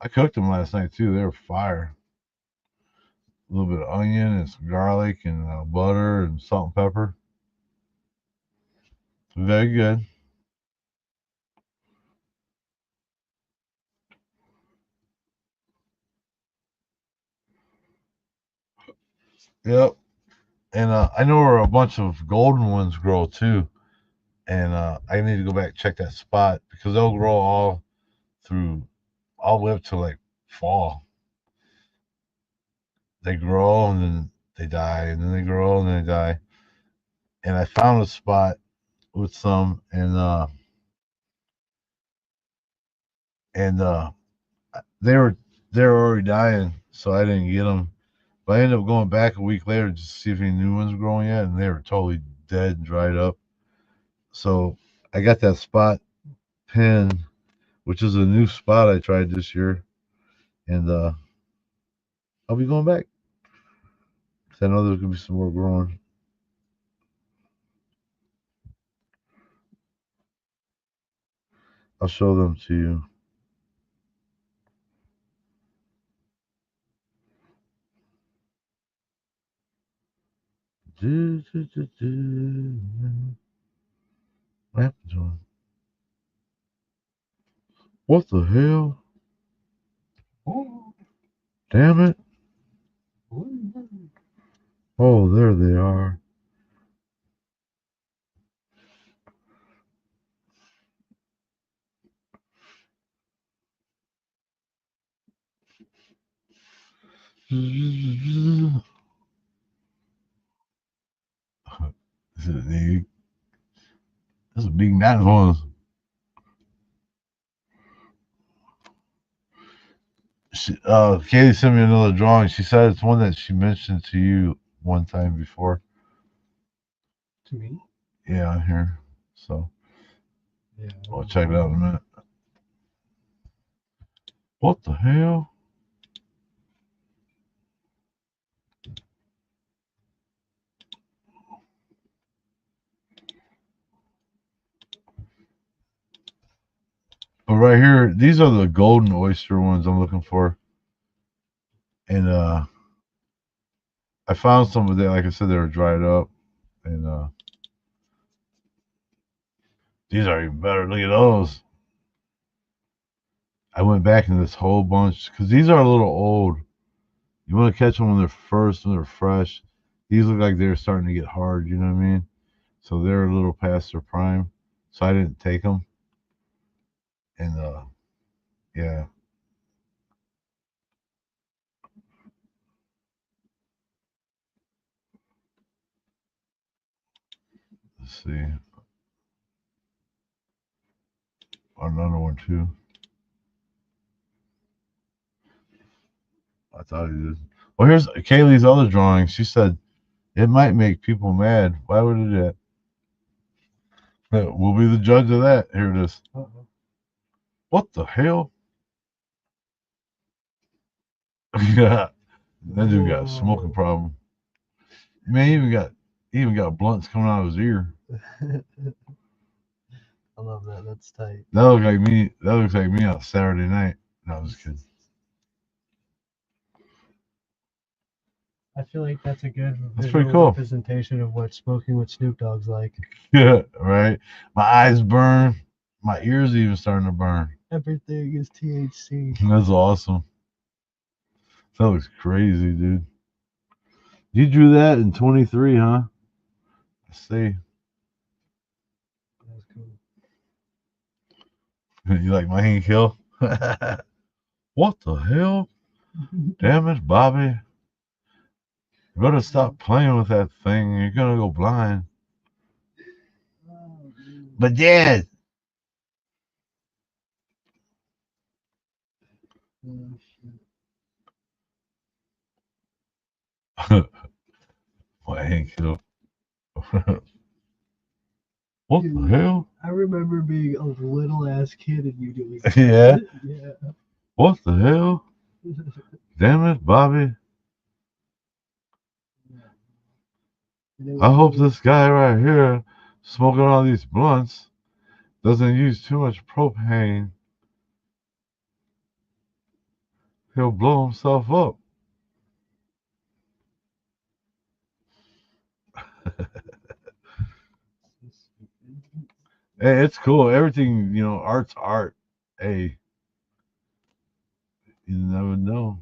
I cooked them last night too. They were fire. A little bit of onion and some garlic and butter and salt and pepper. Very good. Yep. And I know where a bunch of golden ones grow too. And I need to go back and check that spot because they'll grow through all the way up to like fall. They grow and then they die, and then they grow and then they die. And I found a spot with some, and they were already dying, so I didn't get them. But I ended up going back a week later just to see if any new ones were growing yet, and they were totally dead and dried up. So I got that spot pinned, which is a new spot I tried this year, and I'll be going back. 'Cause I know there's gonna be some more growing. I'll show them to you. What happened to him? What the hell? Oh, Damn it. oh, Oh, there they are. This is big. That's a big nice one. Katie sent me another drawing. She said it's one that she mentioned to you one time before. to me? Yeah, on here. So Yeah. I'll check it out in a minute. What the hell? But right here, these are the golden oyster ones I'm looking for. And I found some of them, like I said, they were dried up. And these are even better. Look at those. I went back in this whole bunch because these are a little old. You want to catch them when they're fresh. These look like they're starting to get hard, you know what I mean? So they're a little past their prime. So I didn't take them. And yeah. Let's see. Another one too. I thought he did. Well, here's Kaylee's other drawing. She said it might make people mad. Why would it do that? We'll be the judge of that. Here it is. Uh-oh. What the hell? Yeah, that dude got a smoking problem. Man, he even got blunts coming out of his ear. I love that. That's tight. That looks like me. That looks like me on Saturday night. No, I'm just kidding. I feel like that's a good That's visual pretty cool. representation of what smoking with Snoop Dogg's like. Yeah, right. My eyes burn. My ears even starting to burn. Everything is THC. That's awesome. That looks crazy, dude. You drew that in 23, huh? I see. That's cool. You like my Hank Hill? What the hell? Damn it, Bobby. You better stop playing with that thing. You're gonna go blind. But Dad. My Hank Hill. What the hell? I remember being a little ass kid and you doing that. Yeah. Yeah. What the hell? Damn it, Bobby. I hope this guy right here smoking all these blunts doesn't use too much propane. He'll blow himself up. Hey, it's cool. Everything, art's art. Hey, you never know.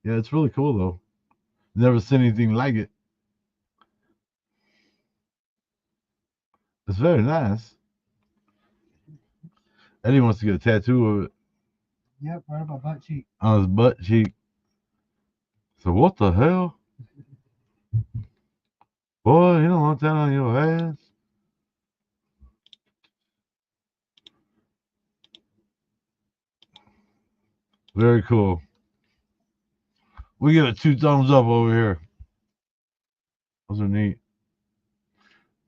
Yeah, it's really cool though. Never seen anything like it. It's very nice. Eddie wants to get a tattoo of it Yep, right on my butt cheek. on his butt cheek. So what the hell? Boy, you don't want that on your ass. Very cool. We give it 2 thumbs up over here. Those are neat.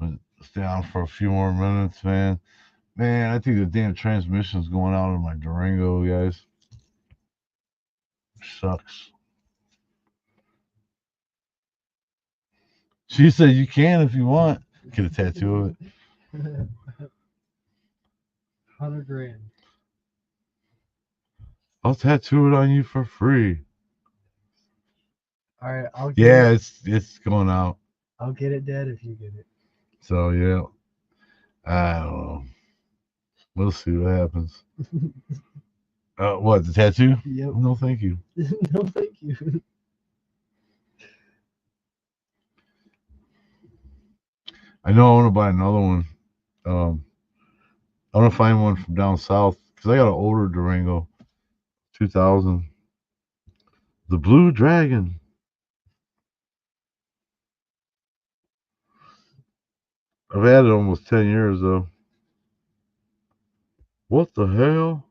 But stay on for a few more minutes, man. Man, I think the damn transmission's going out of my Durango, guys. Sucks. She said you can if you want. Get a tattoo of it. 100 grand. I'll tattoo it on you for free. All right, I'll get Yeah, it. it's going out. I'll get it, Dad, if you get it. So yeah, I don't know. We'll see what happens. What, the tattoo? Yep. No, thank you. No, thank you. I know I want to buy another one. I want to find one from down south because I got an older Durango, 2000, the Blue Dragon. I've had it almost 10 years though. What the hell?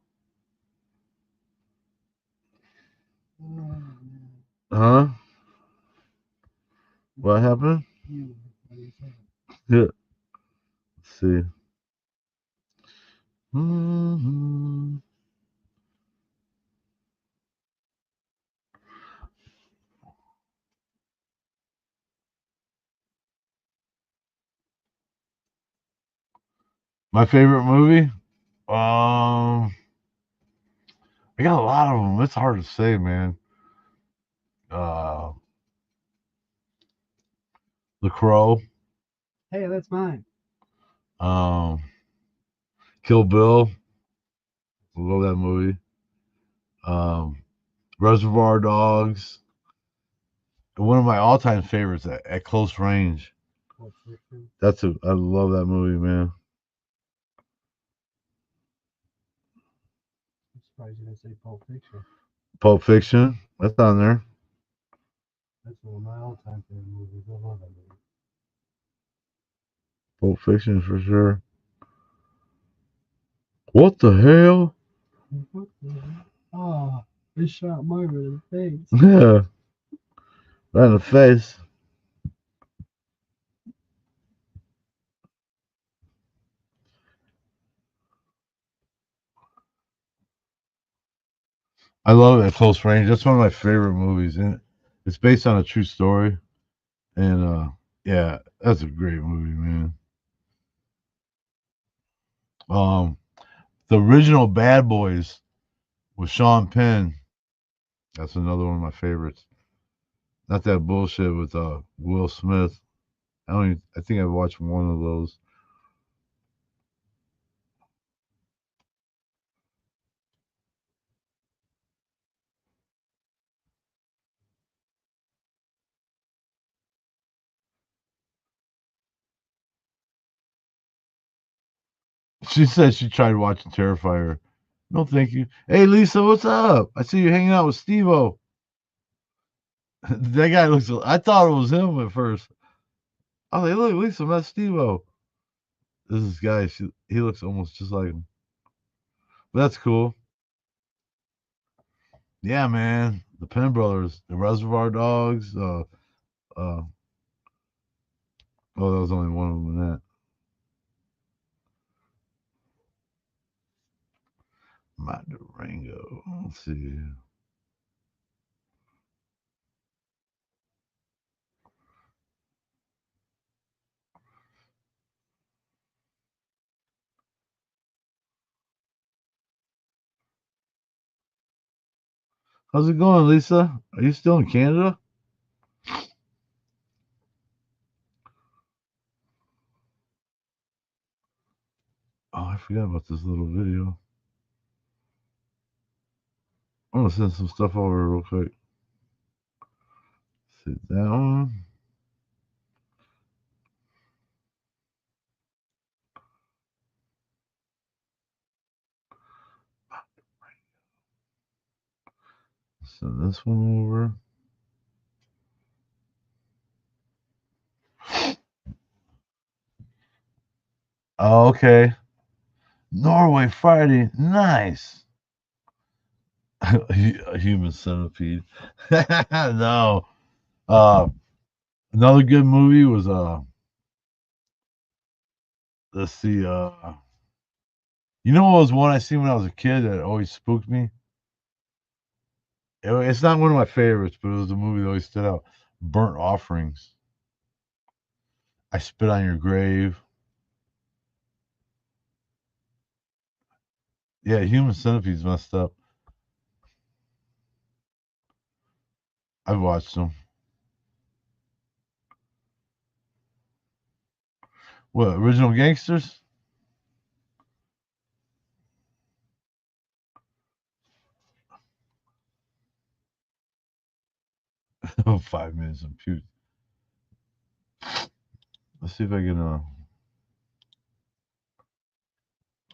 Huh? What happened? Yeah. Let's see. Hmm. My favorite movie? I got a lot of them. It's hard to say, man. Uh, The Crow. Hey, that's mine. Um, Kill Bill. Love that movie. Um, Reservoir Dogs. One of my all-time favorites, At Close Range. I love that movie, man. I'm surprised you didn't say Pulp Fiction. Pulp Fiction. That's on there. That's one of my all-time favorite movies. I love that movie. Pulp Fiction for sure. What the hell? What the hell? Oh, they shot Myra in the face. Yeah. Right in the face. I love it at Close Range. That's one of my favorite movies. And it's based on a true story. And yeah, that's a great movie, man. Um the original Bad Boys with Sean Penn. That's another one of my favorites. Not that bullshit with Will Smith. I think I've watched one of those. She said she tried watching Terrifier. No, thank you. Hey, Lisa, what's up? I see you hanging out with Steve-O. That guy looks. I thought it was him at first. I was like, look, Lisa, that's Steve-O. This guy. He looks almost just like him. But that's cool. Yeah, man. The Penn Brothers, the Reservoir Dogs. Oh, there was only one of them in that. My Durango. Let's see. How's it going, Lisa? Are you still in Canada? Oh, I forgot about this little video. I'm gonna send some stuff over real quick. Sit down. Send this one over. Oh, okay. Norway Friday. Nice. A human centipede. No. Another good movie was let's see, you know what was one I seen when I was a kid that always spooked me? It's not one of my favorites, but it was a movie that always stood out. Burnt Offerings. I Spit on Your Grave. Yeah, Human Centipede's messed up. I've watched them. What, Original Gangsters? 5 minutes of puke. Let's see if I can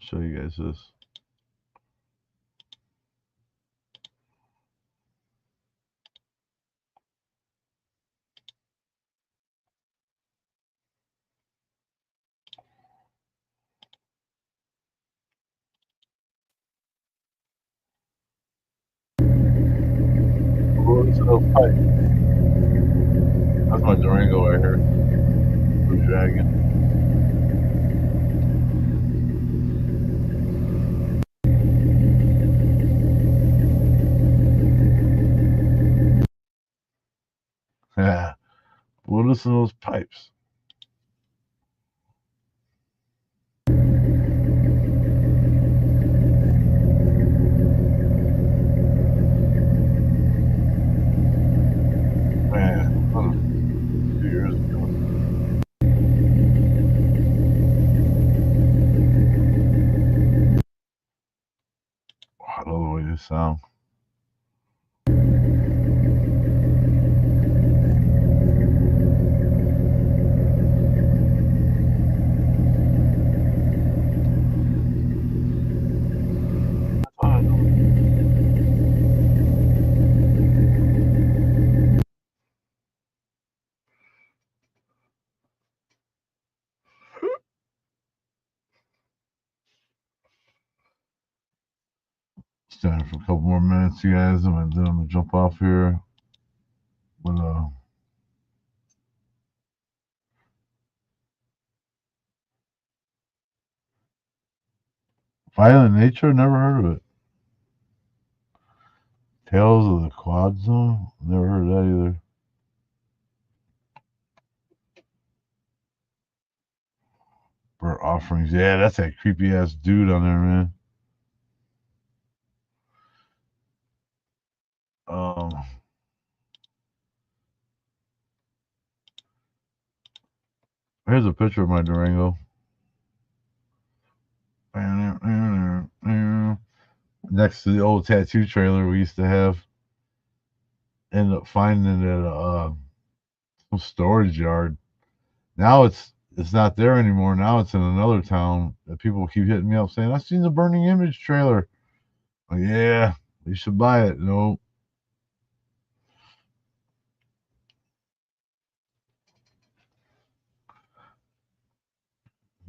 show you guys this. What's up, pipe? That's my Durango right here. Blue Dragon. Yeah. Well, listen to those pipes. Man, that was 2 years ago. I love the way they sound. Standing for a couple more minutes, you guys. I'm gonna jump off here. But Violent Nature, never heard of it. Tales of the Quad Zone, never heard of that either. Burnt Offerings, yeah, that's that creepy ass dude on there, man. Here's a picture of my Durango. Next to the old tattoo trailer we used to have. Ended up finding it at some storage yard. Now it's not there anymore. Now it's in another town. That people keep hitting me up saying, "I've seen the Burning Image trailer." Like, yeah, you should buy it. No.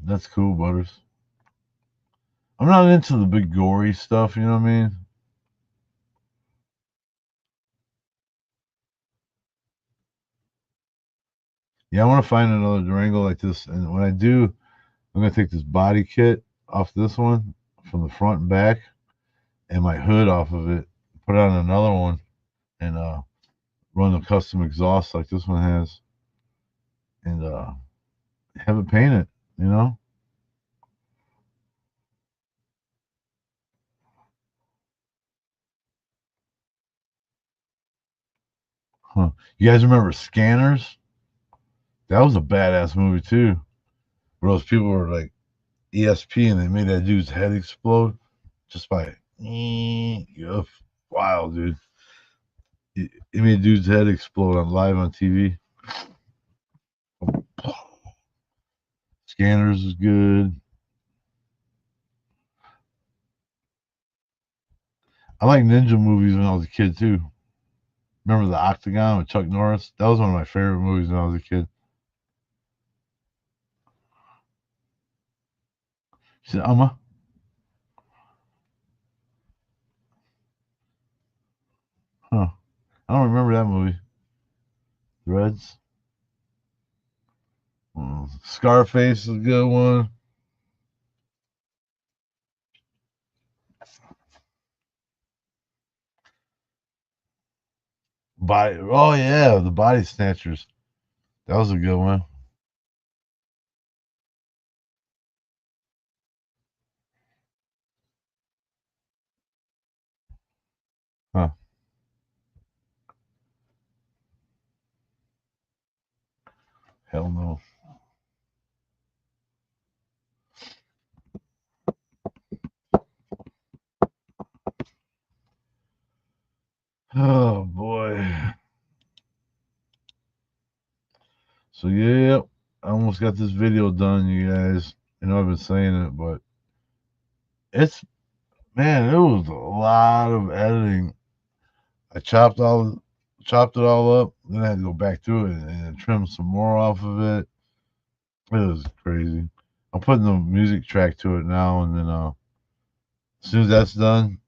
That's cool, Butters. I'm not into the big gory stuff, you know what I mean? Yeah, I want to find another Durango like this. And when I do, I'm going to take this body kit off this one from the front and back and my hood off of it, put on another one, and run the custom exhaust like this one has, and have it painted, you know? Huh. You guys remember Scanners? That was a badass movie too. Where those people were like ESP and they made that dude's head explode just by wild, dude. It made dude's head explode on live on TV. Scanners is good. I like ninja movies when I was a kid too. Remember the Octagon with Chuck Norris? That was one of my favorite movies when I was a kid. She said, Amma. Huh. I don't remember that movie. Reds. Scarface is a good one. Oh yeah, the Body Snatchers. That was a good one. Hell no. Oh boy. So yeah, I almost got this video done, you guys. I know I've been saying it, but it's man, it was a lot of editing. I chopped it all up, then I had to go back through it and trim some more off of it. It was crazy. I'm putting the music track to it now, and then as soon as that's done,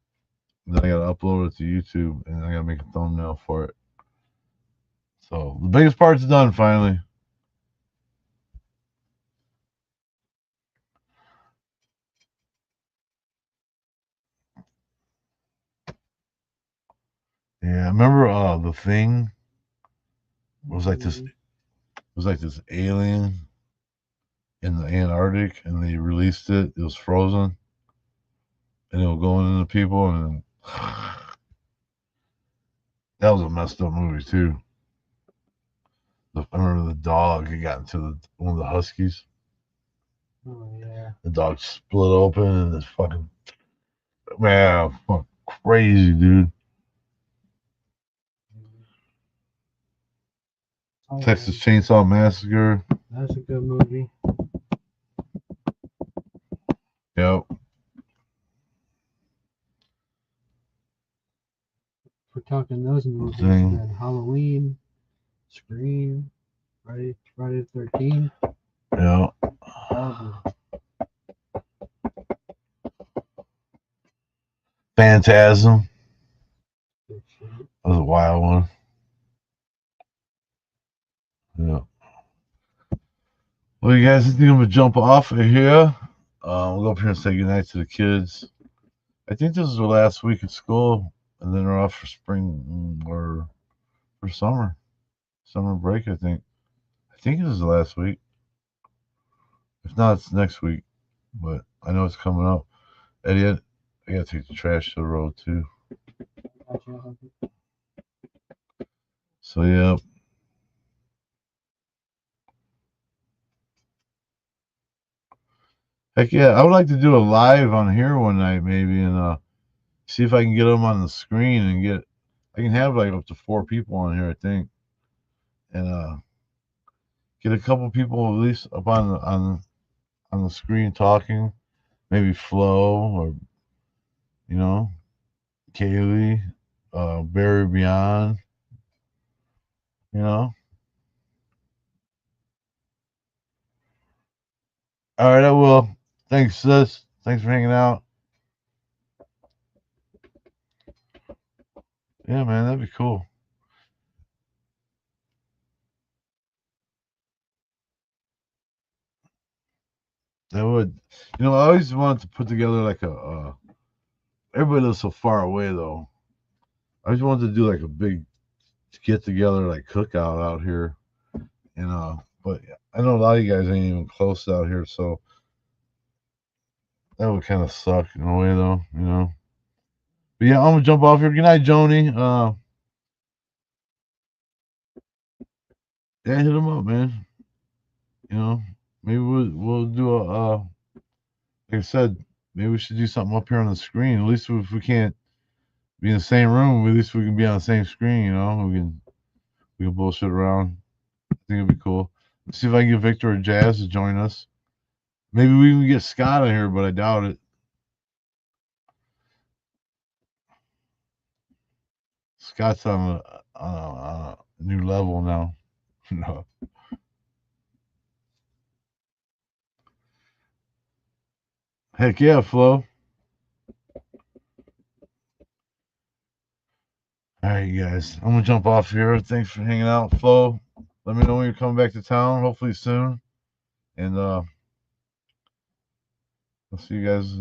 then I gotta upload it to YouTube, and I gotta make a thumbnail for it. So the biggest part's done finally. Yeah, I remember The Thing was like this. It was like this alien in the Antarctic, and they released it. It was frozen, and it was going into people, and that was a messed up movie too. I remember the dog. He got into one of the huskies. Oh yeah. The dog split open, and this fucking man, fucking crazy, dude. Oh, Texas Chainsaw Massacre. that's a good movie. Yep. We're talking those movies. Thing. Then Halloween, Scream, Friday the 13th. Yeah. All of them. Phantasm. Good shit. That was a wild one. Yeah. Well, you guys, I think I'm gonna jump off of here. We'll go up here and say goodnight to the kids. I think this is their last week of school, and then they're off for spring or for summer break. I think this is the last week. If not, it's next week. But I know it's coming up. Eddie, I gotta take the trash to the road too. So yeah. Heck yeah, I would like to do a live on here one night maybe, and see if I can get them on the screen and I can have like up to 4 people on here, I think, and get a couple people at least up on the screen talking, maybe Flo or Kaylee, Barry Beyond, you know. All right, I will. Thanks, sis. Thanks for hanging out. Yeah, man, that'd be cool. That would, I always wanted to put together like everybody lives so far away though. I just wanted to do like a big get together, like cookout out here, but I know a lot of you guys ain't even close out here, so that would kind of suck in a way though. But yeah, I'm gonna jump off here. Good night, Joni. Yeah, hit him up, man. Maybe we'll do like I said, maybe we should do something up here on the screen. At least if we can't be in the same room, at least we can be on the same screen. We can bullshit around. I think it'd be cool. Let's see if I can get Victor or Jazz to join us. Maybe we can get Scott in here, but I doubt it. Scott's on a new level now. No. Heck yeah, Flo. All right, you guys. I'm gonna jump off here. Thanks for hanging out, Flo. Let me know when you're coming back to town. Hopefully soon. And I'll see you guys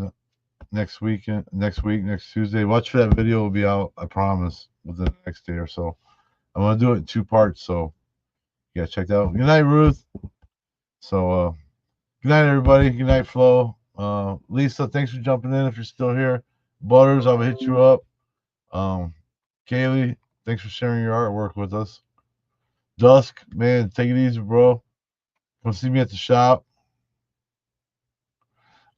next Tuesday. Watch for that video. Will be out. I promise within the next day or so. I'm gonna do it in 2 parts. So yeah, check that out. Good night, Ruth. So good night, everybody. Good night, Flo. Lisa, thanks for jumping in. If you're still here, Butters, I'll hit you up. Kaylee, thanks for sharing your artwork with us. Dusk, man, take it easy, bro. Come see me at the shop.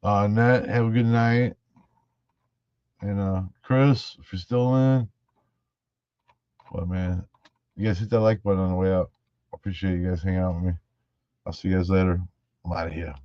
Nat, have a good night. And Chris, if you're still in, well, man, you guys hit that like button on the way out. I appreciate you guys hanging out with me. I'll see you guys later. I'm out of here.